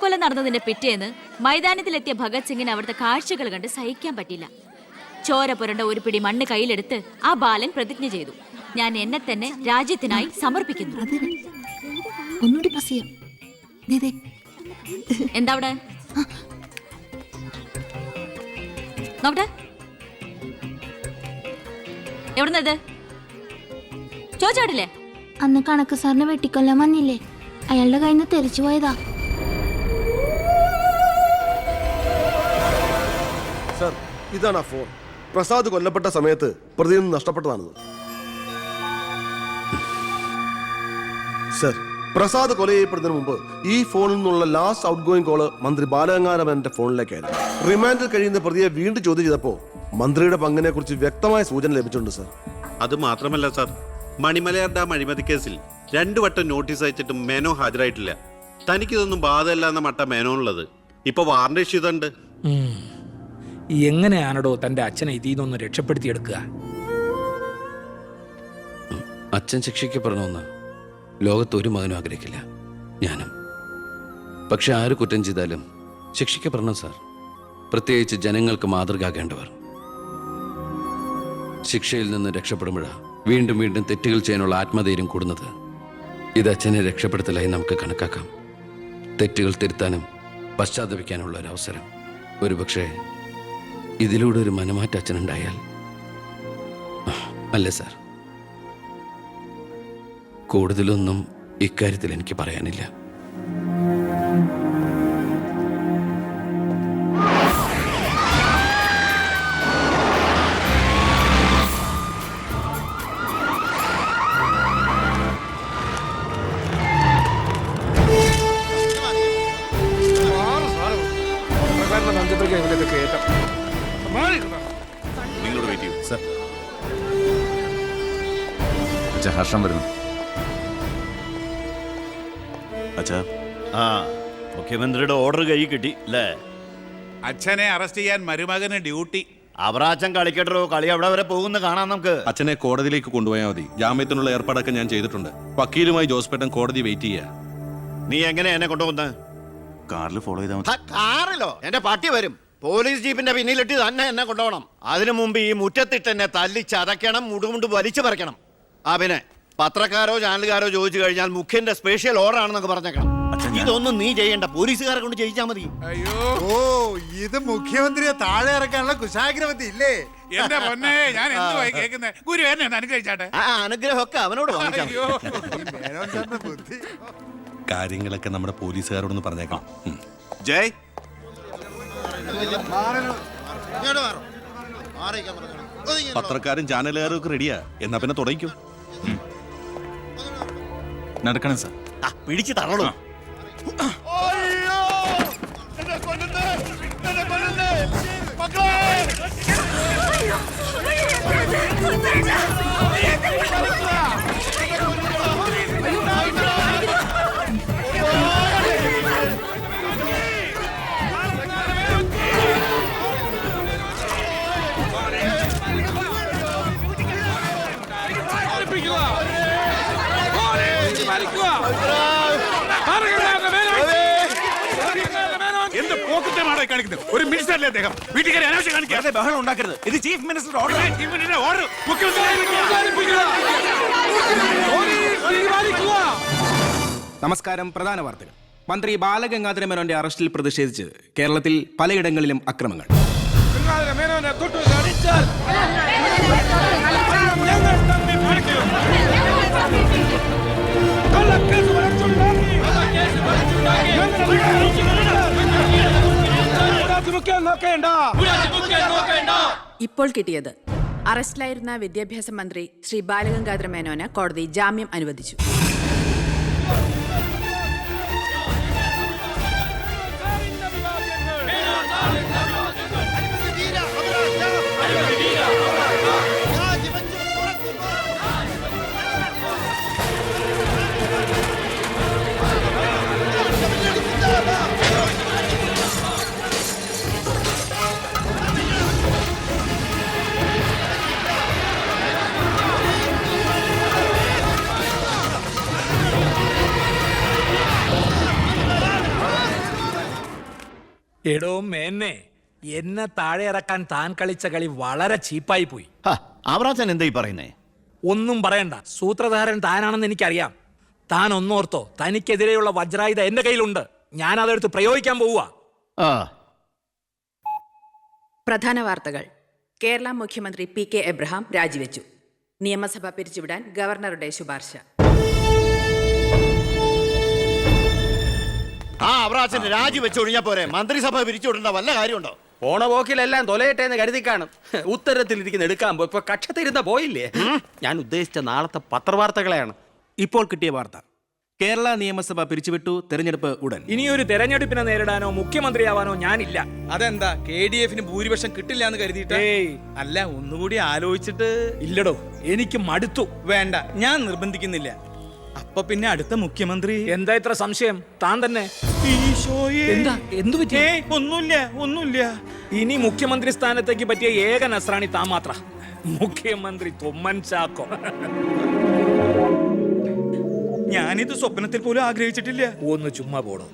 കൂട്ടക്കൊല നടന്നതിന്റെ പിറ്റേന്ന് മൈതാനത്തിലെത്തിയ ഭഗത് സിംഗിന് അവിടുത്തെ കാഴ്ചകൾ കണ്ട് സഹിക്കാൻ പറ്റില്ല. ചോര പുരണ്ട ഒരു പിടി മണ്ണ് കയ്യിലെടുത്ത് ആ ബാലൻ പ്രതിജ്ഞ ചെയ്തു, ഞാൻ എന്നെ തന്നെ രാജ്യത്തിനായി സമർപ്പിക്കുന്നു. എന്താ അവിടെ നോക്കട്ടെ, എവിടുന്നത് ചോദിച്ചാടില്ലേ? അന്ന് കണക്ക് സാറിനെ വെട്ടിക്കൊല്ലാൻ വന്നില്ലേ, അയാളുടെ കയ്യിൽ നിന്ന് തെറിച്ചു പോയതാ. സർ, ഇതാണ് ആ ഫോൺ. പ്രസാദ് കൊല്ലപ്പെട്ട സമയത്ത് പ്രതിയിൽ നിന്ന് നഷ്ടപ്പെട്ടതാണത്. സർ, പ്രസാദ് കൊല ചെയ്യപ്പെടുന്നതിന് മുമ്പ് ഈ ഫോണിൽ നിന്നുള്ള ലാസ്റ്റ് ഔട്ട് ഗോയിങ് കോള് മന്ത്രി ബാലഗംഗാധരന്റെ ഫോണിലേക്കായിരുന്നു. റിമാൻഡിൽ കഴിയുന്ന പ്രതിയെ വീണ്ടും ചോദ്യം ചെയ്തപ്പോ മന്ത്രിയുടെ പങ്കിനെ കുറിച്ച് വ്യക്തമായ സൂചന ലഭിച്ചിട്ടുണ്ട് സർ. അത് മാത്രമല്ല സാർ, മണിമലയാർ ഡാം അഴിമതി കേസിൽ 2 വട്ടം നോട്ടീസ് അയച്ചിട്ടും മേനോ ഹാജരായിട്ടില്ല. തനിക്കിതൊന്നും ബാധയല്ല എന്ന മട്ട മേനോനുള്ളത്. ഇപ്പൊ വാറണ്ട് ഇഷ്യൂ ചെയ്തിട്ടുണ്ട്. എങ്ങനെയാണോ തന്റെ അച്ഛനെ ഇതിൽ നിന്നൊന്ന് രക്ഷപ്പെടുത്തിയെടുക്കുക? അച്ഛൻ ശിക്ഷിക്കപ്പെടണമെന്ന് ലോകത്തൊരു മകനും ആഗ്രഹിക്കില്ല, ഞാനും. പക്ഷെ ആര് കുറ്റം ചെയ്താലും ശിക്ഷിക്കപ്പെടണം സാർ, പ്രത്യേകിച്ച് ജനങ്ങൾക്ക് മാതൃകയാകേണ്ടവർ. ശിക്ഷയിൽ നിന്ന് രക്ഷപ്പെടുമ്പോഴാണ് വീണ്ടും വീണ്ടും തെറ്റുകൾ ചെയ്യാനുള്ള ആത്മധൈര്യം കൂടുന്നത്. ഇത് അച്ഛനെ രക്ഷപ്പെടുത്തലായി നമുക്ക് കണക്കാക്കാം. തെറ്റുകൾ തിരുത്താനും പശ്ചാത്തപിക്കാനുള്ള ഒരു അവസരം. ഒരുപക്ഷെ ഇതിലൂടെ ഒരു മനമാറ്റ അച്ഛനുണ്ടായാൽ. അല്ലേ സാർ? കൂടുതലൊന്നും ഇക്കാര്യത്തിൽ എനിക്ക് പറയാനില്ല. നിങ്ങളോട് വെയിറ്റ് ചെയ്യൂ സർ. അച്ഛാ, ഹർഷം വരുന്നു. അച്ഛാ, മുഖ്യമന്ത്രിയുടെ ഓർഡർ കൈ കിട്ടി അല്ലേ? അച്ഛനെ അറസ്റ്റ് ചെയ്യാൻ മരുമകന് ഡ്യൂട്ടി. അവറാച്ചൻ കളിക്കട്ടോ, കളി അവിടെ വരെ പോകുന്ന കാണാം നമുക്ക്. അച്ഛനെ കോടതിയിലേക്ക് കൊണ്ടുപോയാൽ മതി. ജാമ്യത്തിനുള്ള ഏർപ്പാടൊക്കെ ഞാൻ ചെയ്തിട്ടുണ്ട്. വക്കീലുമായി ജോസ്പേട്ടൻ കോടതി വെയിറ്റ് ചെയ്യാ. നീ എങ്ങനെ എന്നെ കൊണ്ടുപോകുന്നത്? കാറിൽ ഫോളോ ചെയ്താൽ മതി. കാറിലോ? എന്റെ പട്ടി വരും. പോലീസ് ജീപ്പിന്റെ പിന്നിലിട്ട് തന്നെ എന്നെ കൊണ്ടുപോകണം. അതിനു മുമ്പ് ഈ മുറ്റത്തിട്ട് എന്നെ തല്ലി ചതയ്ക്കണം, മുടുമുണ്ട് വലിച്ചു പറിക്കണം. പിന്നെ പത്രക്കാരോ ചാനലുകാരോ ചോദിച്ചു കഴിഞ്ഞാൽ മുഖ്യന്റെ സ്പെഷ്യൽ ഓർഡർ ആണെന്നൊക്കെ പറഞ്ഞേക്കണം. ഇതൊന്നും നീ ചെയ്യണ്ട, പോലീസുകാരെ കൊണ്ട് ചെയ്യിച്ചാ മതി. അയ്യോ, ഓ, ഇത് മുഖ്യമന്ത്രിയെ താഴെ ഇറക്കാനുള്ള കുശാഗ്രമതി ഇല്ലേ? എന്റെ പൊന്നെ, ഞാൻ എന്തുവായി കേൾക്കുന്നത്? ഗുരു എന്നെ ഒന്ന് അനുഗ്രഹിച്ചാട്ടെ. അനുഗ്രഹമൊക്കെ അവനോട് വാങ്ങിച്ചാൽ ബുദ്ധി. കാര്യങ്ങളൊക്കെ നമ്മുടെ പോലീസുകാരോടൊന്ന് പറഞ്ഞേക്കാം. ജയ്, പത്രക്കാരും ചാനലുകാരും ഒക്കെ റെഡിയാ. എന്നാ പിന്നെ തുടങ്ങിക്കോ. നടക്കണം സാർ. പിടിച്ച് തള്ളണോ? എന്ത് പോക്കറ്റമാണ് കാണിക്കുന്നത്? ഒരു മിനിസ്റ്ററല്ലേ അദ്ദേഹം? വീട്ടുകാരെ അനാവശ്യം കാണിക്കാതെ ബഹളം ഉണ്ടാക്കരുത്. ഇത് ചീഫ് മിനിസ്റ്ററുടെ ഓർഡർ. ചീഫ് മിനിസ്റ്ററുടെ ഓർഡർ നമസ്കാരം. പ്രധാന വാർത്തകൾ. മന്ത്രി ബാലഗംഗാധര മേനോന്റെ അറസ്റ്റിൽ പ്രതിഷേധിച്ച് കേരളത്തിൽ പലയിടങ്ങളിലും അക്രമങ്ങൾ. ഇപ്പോൾ കിട്ടിയത് അറസ്റ്റിലായിരുന്ന വിദ്യാഭ്യാസ മന്ത്രി ശ്രീ ബാലഗംഗാധര മേനോന് കോടതി ജാമ്യം അനുവദിച്ചു. എടോ മേന്നെ, എന്നെ താഴെ ഇറക്കാൻ താൻ കളിച്ച കളി വളരെ ചീപ്പായി പോയി. അവറാച്ചൻ എന്താ ഈ പറയുന്നേ? ഒന്നും പറയണ്ട, സൂത്രധാരൻ താനാണെന്ന് എനിക്കറിയാം. താൻ ഒന്നോർത്തോ, തനിക്കെതിരെയുള്ള വജ്രായുധ എന്റെ കയ്യിലുണ്ട്. ഞാൻ അതെടുത്ത് പ്രയോഗിക്കാൻ പോവുക. പ്രധാന വാർത്തകൾ. കേരള മുഖ്യമന്ത്രി PK എബ്രഹാം രാജിവെച്ചു. നിയമസഭ പിരിച്ചുവിടാൻ ഗവർണറുടെ ശുപാർശ. അവറാച്ചൻ രാജിവെച്ച് ഒഴിഞ്ഞാ പോരെ, മന്ത്രിസഭ പിരിച്ചുവിടേണ്ട വല്ല കാര്യമുണ്ടോ? പോണ പോക്കിലെല്ലാം തൊലയട്ടെ എന്ന് കരുതി കാണും. ഉത്തരത്തിലിരിക്കുന്ന എടുക്കാൻ പോയി ഇപ്പൊ കക്ഷത്തിരുന്ന പോയില്ലേ? ഞാൻ ഉദ്ദേശിച്ച നാളത്തെ പത്രവാർത്തകളെയാണ്. ഇപ്പോൾ കിട്ടിയ വാർത്ത: കേരള നിയമസഭ പിരിച്ചുവിട്ടു, തെരഞ്ഞെടുപ്പ് ഉടൻ. ഇനിയൊരു തെരഞ്ഞെടുപ്പിനെ നേരിടാനോ മുഖ്യമന്ത്രിയാവാനോ ഞാനില്ല. അതെന്താ? KDF ഭൂരിപക്ഷം കിട്ടില്ല എന്ന് കരുതിയിട്ട്? അല്ല, ഒന്നുകൂടി ആലോചിച്ചിട്ട്. ഇല്ലടോ, എനിക്ക് മടുത്തു. വേണ്ട, ഞാൻ നിർബന്ധിക്കുന്നില്ല. അപ്പൊ പിന്നെ അടുത്ത മുഖ്യമന്ത്രി എന്താ ഇത്ര സംശയം? താൻ തന്നെ. എന്താ? എന്തു പറ്റി? ഒന്നുമില്ല. ഇനി മുഖ്യമന്ത്രി സ്ഥാനത്തേക്ക് പറ്റിയ ഏക നസ്രാണി താൻ മാത്ര. മുഖ്യമന്ത്രി തൊമ്മൻ ചാക്കോ. ഞാനിത് സ്വപ്നത്തിൽ പോലും ആഗ്രഹിച്ചിട്ടില്ല. ഒന്ന് ചുമ്മാ പോടോ.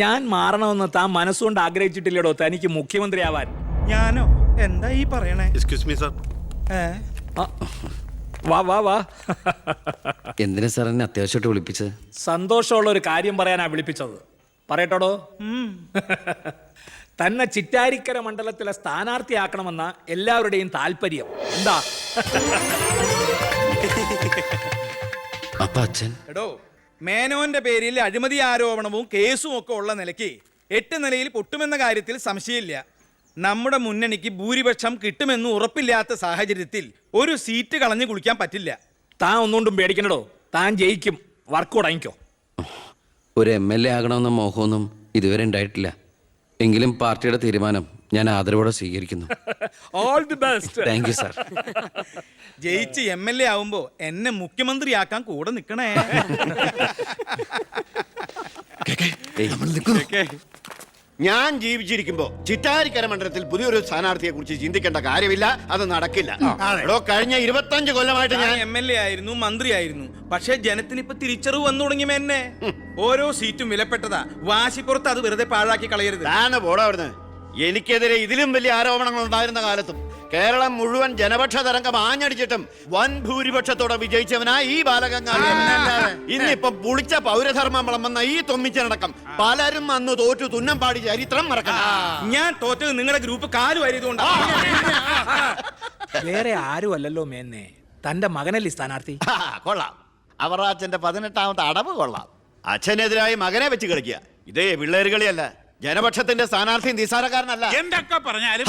ഞാൻ മാറണമെന്ന് താൻ മനസ്സുകൊണ്ട് ആഗ്രഹിച്ചിട്ടില്ലടോ തനിക്ക് മുഖ്യമന്ത്രി ആവാൻ. ഞാനോ? എന്താ ഈ പറയണേ? Excuse me sir. വാ വാ വാ. എന്തിനാ സാർ എന്നെ അത്യാവശ്യമായിട്ട് വിളിപ്പിച്ചത്? സന്തോഷമുള്ള ഒരു കാര്യം പറയാനാ വിളിപ്പിച്ചത്. പറയട്ടോടോ. തന്നെ ചിറ്റാരിക്കര മണ്ഡലത്തിലെ സ്ഥാനാർത്ഥിയാക്കണമെന്ന എല്ലാവരുടെയും താല്പര്യം. എന്താ? അപ്പൊ അച്ഛൻ? എടോ, മേനോന്റെ പേരിൽ അഴിമതി ആരോപണവും കേസും ഒക്കെ ഉള്ള നിലയ്ക്ക് 8 നിലയിൽ പൊട്ടുമെന്ന കാര്യത്തിൽ സംശയമില്ല. നമ്മുടെ മുന്നണിക്ക് ഭൂരിപക്ഷം കിട്ടുമെന്ന് ഉറപ്പില്ലാത്ത സാഹചര്യത്തിൽ ഒരു സീറ്റ് കളഞ്ഞു കുളിക്കാൻ പറ്റില്ല. താൻ ഒന്നുകൊണ്ടും പേടിക്കണടോ, താൻ ജയിക്കും. വർക്ക് തുടങ്ങിക്കോ. ഒരു MLA ആകണമെന്ന മോഹമൊന്നും ഇതുവരെ ഉണ്ടായിട്ടില്ല. എങ്കിലും പാർട്ടിയുടെ തീരുമാനം ഞാൻ ആദരവോടെ സ്വീകരിക്കുന്നു. All the best. Thank you sir. ജയിച്ച് MLA ആവുമ്പോ എന്നെ മുഖ്യമന്ത്രിയാക്കാൻ കൂടെ നിൽക്കണേ. ഞാൻ ജീവിച്ചിരിക്കുമ്പോ ചിറ്റാരിക്കര മണ്ഡലത്തിൽ പുതിയൊരു സ്ഥാനാർത്ഥിയെ കുറിച്ച് ചിന്തിക്കേണ്ട കാര്യമില്ല. അത് നടക്കില്ല. കഴിഞ്ഞ 25 കൊല്ലമായിട്ട് ഞാൻ MLA ആയിരുന്നു, മന്ത്രിയായിരുന്നു. പക്ഷെ ജനത്തിന് ഇപ്പൊ തിരിച്ചറിവ് വന്നു തുടങ്ങി. എന്നെ ഓരോ സീറ്റും വിലപ്പെട്ടതാ. വാശിപ്പുറത്ത് അത് വെറുതെ പാഴാക്കി കളയരുത്. പോടാ അവിടുന്ന്. എനിക്കെതിരെ ഇതിലും വലിയ ആരോപണങ്ങൾ ഉണ്ടായിരുന്ന കാലത്തും കേരളം മുഴുവൻ ജനപക്ഷ തരംഗം ആഞ്ഞടിച്ചിട്ടും വൻ ഭൂരിപക്ഷത്തോടെ വിജയിച്ചവനാ ഈ ബാലഗംഗാധരൻ. ഇന്നിപ്പം പുളിച്ച പൗരധർമ്മം വിളമ്പുന്ന ഈ തൊമ്മിച്ചടക്കം പലരും അന്ന് തോറ്റു തുന്നം പാടി ചരിത്രം മറക്കണം. ഞാൻ തോറ്റത് നിങ്ങളുടെ ഗ്രൂപ്പ് കാലുവായതുകൊണ്ടാണ്. വേറെ ആരും അല്ലല്ലോ മേന്നെ, തന്റെ മകനല്ലേ സ്ഥാനാർത്ഥി. കൊള്ളാം. അവറാച്ചന്റെ 18ാമത്തെ അടവ് കൊള്ളാം. അച്ഛനെതിരായി മകനെ വെച്ച് കളിക്കുക. ഇതേ പിള്ളേര് കളിയല്ല. ജനപക്ഷത്തിന്റെ സ്ഥാനാർത്ഥി നിസാരക്കാരനല്ല. എന്തൊക്കെ പറഞ്ഞാലും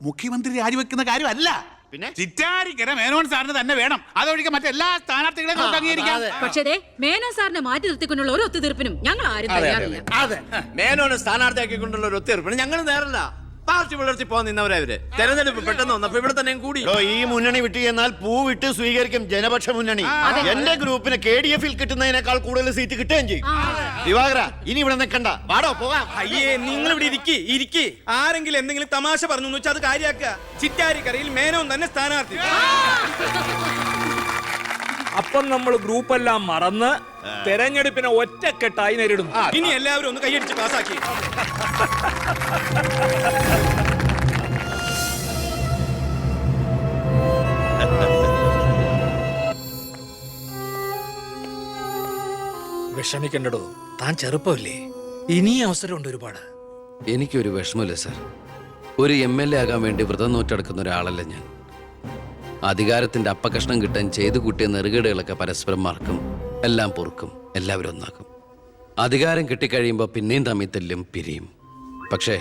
മുഖ്യമന്ത്രി രാജിവെക്കുന്ന കാര്യമല്ല. പിന്നെ ചിറ്റാരിക്കര മേനോൻ സാറിന് തന്നെ വേണം. അതൊഴികെ മറ്റെല്ലാ സ്ഥാനാർത്ഥികളെയും നമുക്ക് അംഗീകരിക്കാം. പക്ഷേ മേനോൻ സാറിനെ മാറ്റി നിർത്തിക്കൊണ്ടുള്ള ഒരു ഒത്തുതീർപ്പിനും ഞങ്ങൾ ആരും തയ്യാറില്ല. അതെ, മേനോനെ സ്ഥാനാർത്ഥിയാക്കിക്കൊണ്ടുള്ള ഒരു ഒത്തുതീർപ്പിന് ഞങ്ങൾ നേരല്ല. പാർട്ടി പുലർത്തി പോകാൻ നിന്നവരവര് തെരഞ്ഞെടുപ്പ് പെട്ടെന്ന് വന്നപ്പോ ഇവിടെ തന്നെ കൂടി. ഈ മുന്നണി വിട്ടു എന്നാൽ പൂ വിട്ട് സ്വീകരിക്കും ജനപക്ഷ മുന്നണി. എന്റെ ഗ്രൂപ്പിന് KDF കിട്ടുന്നതിനേക്കാൾ കൂടുതൽ സീറ്റ് കിട്ടുകയും ചെയ്യും. ദിവാകര, ഇനി ഇവിടെ നിൽക്കണ്ട, പാടോ പോകാം. അയ്യേ, നിങ്ങൾ ഇവിടെ ഇരിക്കി. ആരെങ്കിലും എന്തെങ്കിലും തമാശ പറഞ്ഞു വെച്ചാൽ അത് കാര്യാക്കുക. ചിറ്റാരിക്കരയിൽ മേനോൻ തന്നെ സ്ഥാനാർത്ഥി. അപ്പം നമ്മൾ ഗ്രൂപ്പെല്ലാം മറന്ന് തെരഞ്ഞെടുപ്പിനെ ഒറ്റക്കെട്ടായി നേരിടും. ഇനി എല്ലാവരും ഒന്ന് കൈയടിച്ച് പാസാക്കി. വിഷമിക്കണ്ടടോ, താൻ ചെറുപ്പമല്ലേ, ഇനി അവസരമുണ്ട് ഒരുപാട്. എനിക്കൊരു വിഷമമില്ല സാർ. ഒരു MLA ആകാൻ വേണ്ടി വ്രതം നോറ്റെടുക്കുന്ന ഒരാളല്ല ഞാൻ. അധികാരത്തിന്റെ അപ്പകഷ്ണം കിട്ടാൻ ചെയ്തു കൂട്ടിയ നെറുകേടുകളൊക്കെ പരസ്പരം മറക്കും, എല്ലാം പൊറുക്കും, എല്ലാവരും ഒന്നാക്കും. അധികാരം കിട്ടിക്കഴിയുമ്പോൾ പിന്നെയും തമ്മിൽ തല്ലും, പിരിയും. പക്ഷേ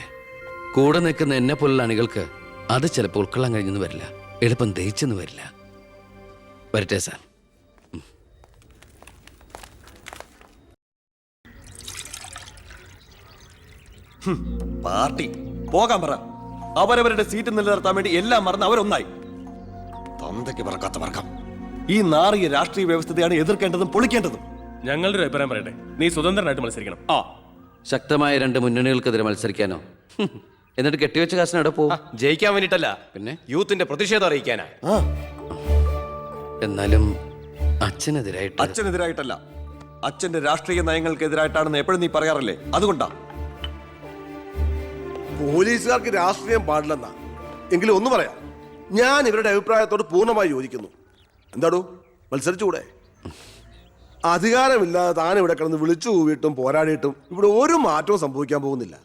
കൂടെ നിൽക്കുന്ന എന്നെ പോലുള്ള അണികൾക്ക് അത് ചിലപ്പോൾ ഉൾക്കൊള്ളാൻ കഴിഞ്ഞെന്ന് വരില്ല, എളുപ്പം ദഹിച്ചെന്ന് വരില്ല. വരട്ടെ സാർ. പാർട്ടി പോകാൻ പറ. അവരവരുടെ സീറ്റ് നിലനിർത്താൻ വേണ്ടി എല്ലാം മറന്ന് അവരൊന്നായി. തന്തയ്ക്ക് പറക്കാത്ത വർക്കം. ഈ നാറിയ രാഷ്ട്രീയ വ്യവസ്ഥയാണ് എതിർക്കേണ്ടതും പൊളിക്കേണ്ടതും. ഞങ്ങളുടെ ഒരു അഭിപ്രായം പറയട്ടെ, നീ സ്വതന്ത്രനായിട്ട് മത്സരിക്കണം. ശക്തമായ 2 മുന്നണികൾക്കെതിരെ മത്സരിക്കാനോ? എന്നിട്ട് കെട്ടിവെച്ച കാശിന് എവിടെ പോകും? ജയിക്കാൻ വേണ്ടിട്ടല്ല, പിന്നെ യൂത്തിന്റെ പ്രതിഷേധം അറിയിക്കാനാ. എന്നാലും അച്ഛനെതിരായിട്ട്. അച്ഛനെതിരായിട്ടല്ല, അച്ഛന്റെ രാഷ്ട്രീയ നയങ്ങൾക്കെതിരായിട്ടാണെന്ന് എപ്പോഴും നീ പറയാറില്ലേ, അതുകൊണ്ടാ. പോലീസുകാർക്ക് രാഷ്ട്രീയം പാടില്ലെന്നാ. എങ്കിലും ഒന്ന് പറയാം, ഞാൻ ഇവരുടെ അഭിപ്രായത്തോട് പൂർണ്ണമായി യോജിക്കുന്നു. എന്താടോ, മത്സരിച്ചുകൂടെ? അധികാരമില്ലാതെ താൻ ഇവിടെ കിടന്ന് വിളിച്ചു കൂവിയിട്ടും പോരാടിയിട്ടും ഇവിടെ ഒരു മാറ്റവും സംഭവിക്കാൻ പോകുന്നില്ല.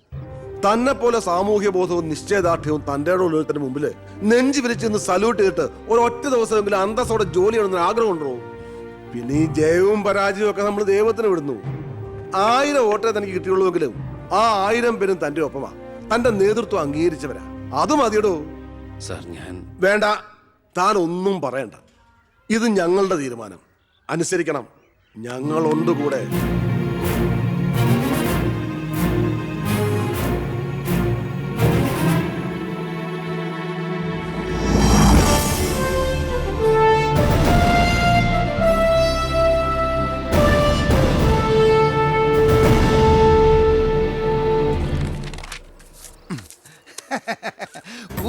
തന്നെ പോലെ സാമൂഹ്യ ബോധവും നിശ്ചയദാർഢ്യവും തൻ്റെ ഉള്ളതിന് മുമ്പിൽ നെഞ്ചു വിരിച്ചെന്ന് സല്യൂട്ട് ചെയ്തിട്ട് ഒരൊറ്റ ദിവസമെങ്കിലും അന്തസ്സോടെ ജോലി ചെയ്യണമെന്ന് ആഗ്രഹം ഉണ്ടോ? പിന്നെ ഈ ജയവും പരാജയവും ഒക്കെ നമ്മൾ ദൈവത്തിന് വിടുന്നു. 1000 വോട്ടേ തനിക്ക് കിട്ടിയുള്ളൂവെങ്കിലും ആ 1000 പേരും തന്റെ ഒപ്പമാ, തന്റെ നേതൃത്വം അംഗീകരിച്ചവരാ. അത് മതിയടോ. സാർ, ഞാൻ വേണ്ട, താൻ ഒന്നും പറയണ്ട. ഇത് ഞങ്ങളുടെ തീരുമാനം. അനുസരിക്കണം. ഞങ്ങളുണ്ട് കൂടെ.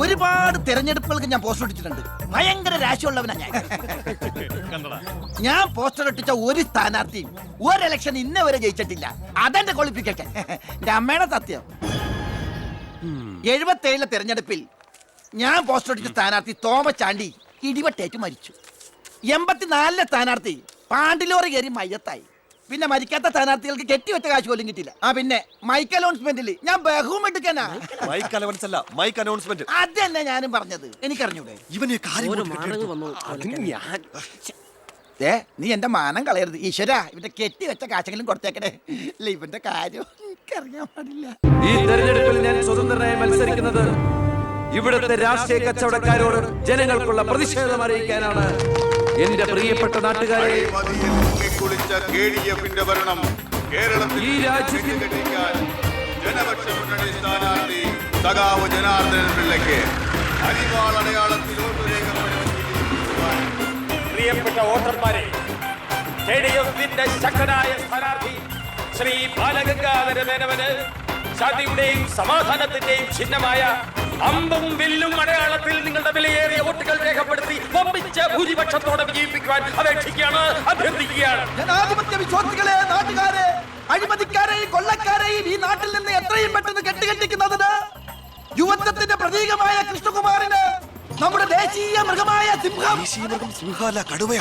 ഒരുപാട് തെരഞ്ഞെടുപ്പുകൾക്ക് ഞാൻ പോസ്റ്റർ ഒട്ടിച്ചിട്ടുണ്ട്. ഭയങ്കര രാശിയുള്ളവനാ ഞാൻ. ഞാൻ പോസ്റ്റർ ഒട്ടിച്ച ഒരു സ്ഥാനാർത്ഥിയും ഒരു ഇലക്ഷൻ ഇന്നേ വരെ ജയിച്ചിട്ടില്ല. അതെന്റെ ക്വാളിഫിക്കേഷൻ. എന്റെ അമ്മയുടെ സത്യം. 77 തെരഞ്ഞെടുപ്പിൽ ഞാൻ പോസ്റ്റർ ഒട്ടിച്ച സ്ഥാനാർത്ഥി തോമസ് ചാണ്ടി ഇടിവട്ടേറ്റ് മരിച്ചു. 84 സ്ഥാനാർത്ഥി പാണ്ടിലോറി കയറി മയ്യത്തായി. പിന്നെ മരിക്കാത്ത സ്ഥാനാർത്ഥികൾക്ക് കെട്ടിവെച്ച കാശ് പോലും കിട്ടില്ല. പിന്നെ മൈക്ക് അനൗൺസ്മെന്റിൽ ഞാൻ ബഹുമെടുക്കാനാ. മൈക്ക് അലവൻസ് അല്ല, മൈക്ക് അനൗൺസ്മെന്റ്. അത് തന്നെ ഞാനും പറഞ്ഞത്. എനിക്കറിഞ്ഞൂടെ? നീ എന്റെ മാനം കളയരുത് ഈശ്വര. ഇവന്റെ കെട്ടിവെച്ച കാശെങ്കിലും കൊടുത്തേക്കണേ. ഇല്ല, ഇവന്റെ കാര്യം എനിക്കറിയാൻ പാടില്ല. ഈ തെരഞ്ഞെടുപ്പിൽ ഞാൻ സ്വതന്ത്രനായി മത്സരിക്കുന്നത് ഇവിടുത്തെ രാഷ്ട്രീയ കച്ചവടക്കാരോട് ജനങ്ങൾക്കുള്ള പ്രതിഷേധം അറിയിക്കാനാണ്. എന്റെ പ്രിയപ്പെട്ട നാട്ടുകാരെ, ഈ രാജ്യത്തിൽ ജനപക്ഷ മുന്നണി സ്ഥാനാർത്ഥി സഖാവ് ജനാർദ്ദനൻ പിള്ളയ്ക്ക് അരിവാളടയാളത്തിൽ വോട്ട് രേഖപ്പെടുത്തി. പ്രിയപ്പെട്ട വോട്ടർമാരെ, KDFന്റെ ശക്തനായ സ്ഥാനാർത്ഥി ശ്രീ ബാലഗംഗാധര മേനോന് ശാന്തിയുടെയും സമാധാനത്തിന്റെയും ചിഹ്നമായ അമ്പും വില്ലും അടയാളത്തിൽ നിങ്ങളുടെ വിലയേറിയ വോട്ടുകൾ രേഖപ്പെടുത്തി വമ്പിച്ച ഭൂരിപക്ഷത്തോടെ വിജയിപ്പിക്കുവാൻ അപേക്ഷിക്കുകയാണ്, അഭ്യർത്ഥിക്കുകയാണ്. ജനാധിപത്യ വിശ്വാസികളെ, നാട്ടുകാരെ, അഴിമതിക്കാരെയും കൊള്ളക്കാരെയും ഈ നാട്ടിൽ നിന്ന് എത്രയും പെട്ടെന്ന് കെട്ടുകെട്ടിക്കുന്നതിന് യുവത്വത്തിന്റെ പ്രതീകമായ കൃഷ്ണകുമാറിന് നമ്മുടെ ദേശീയ മൃഗമായ സിംഹം,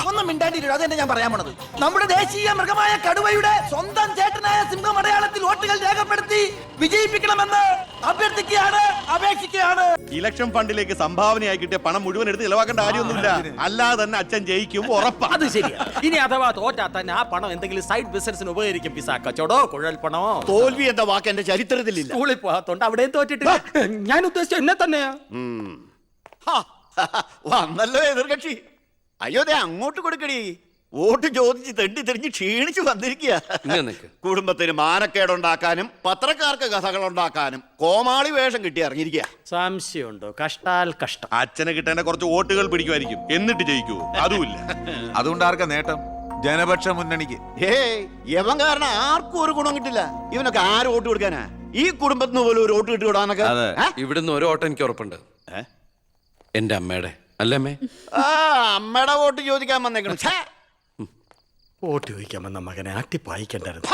ഒന്നും മിണ്ടാണ്ടിരിക്കും, അതെന്നെ ഞാൻ പറയാൻ പോണത്. നമ്മുടെ ദേശീയ മൃഗമായ കടുവയുടെ സ്വന്തം ചേട്ടനായ സിംഹം അടയാളത്തിൽ വോട്ടുകൾ രേഖപ്പെടുത്തി വിജയിപ്പിക്കണമെന്ന് അഭ്യർത്ഥിക്കുകയാണ്, അപേക്ഷിക്കുകയാണ്. ഇലക്ഷൻ ഫണ്ടിലേക്ക് സംഭാവനയായി കിട്ടിയ പണം മുഴുവൻ എടുത്ത് ഇലവാക്കേണ്ട കാര്യമൊന്നുമില്ല. അല്ലാതെ തന്നെ അച്ഛൻ ജയിക്കും, ഉറപ്പാ. അത് ശരിയാ. ഇനി അഥവാ തോറ്റാ തന്നെ ആ പണം എന്തെങ്കിലും സൈഡ് ബിസിനസിന് ഉപകരിക്കും. പിസ കച്ചവടോ കുഴൽ പണമോ. തോൽവി എന്ന വാക്ക് എന്റെ ചരിത്രത്തിലില്ല. സ്കൂളിൽ പോകാത്തോണ്ട് അവിടെയും തോറ്റിട്ടില്ല. ഞാൻ ഉദ്ദേശിച്ച എന്നെ തന്നെയാ. വന്നല്ലോ എതിർകക്ഷി. അയ്യോ, ദേ അങ്ങോട്ട് കൊടുക്കടി. വോട്ട് ചോദിച്ച് തെണ്ടി തിരിഞ്ഞ് ക്ഷീണിച്ചു വന്നിരിക്കുക. കുടുംബത്തിന് മാനക്കേടുണ്ടാക്കാനും പത്രക്കാർക്ക് കഥകൾ ഉണ്ടാക്കാനും കോമാളി വേഷം കിട്ടി ഇറങ്ങിയിരിക്കുക. സംശയമുണ്ടോ? കഷ്ടാൽ കഷ്ടം. അച്ഛനെ കിട്ടേണ്ട കുറച്ച് വോട്ടുകൾ പിടിക്കുമായിരിക്കും, എന്നിട്ട് ജയിക്കൂ. അതുമില്ല. അതുകൊണ്ട് ആർക്കാ നേട്ടം? ജനപക്ഷ മുന്നണിക്ക്. യവൻ കാരണം ആർക്കും ഒരു ഗുണം കിട്ടില്ല. ഇവനൊക്കെ ആര് വോട്ട് കൊടുക്കാനാ? ഈ കുടുംബത്തിന് പോലും ഒരു വോട്ട് കിട്ടിവിടാന്നൊക്കെ. ഇവിടുന്ന് ഒരു ഓട്ടം എനിക്ക് ഉറപ്പുണ്ട്. എന്റെ അമ്മയുടെ അല്ലമ്മേ. അമ്മയുടെ വോട്ട് ചോദിക്കാൻ വന്നേക്കണം. വോട്ട് ചോദിക്കാൻ വന്ന മകനെ അട്ടിപ്പായിക്കണ്ടായിരുന്നു.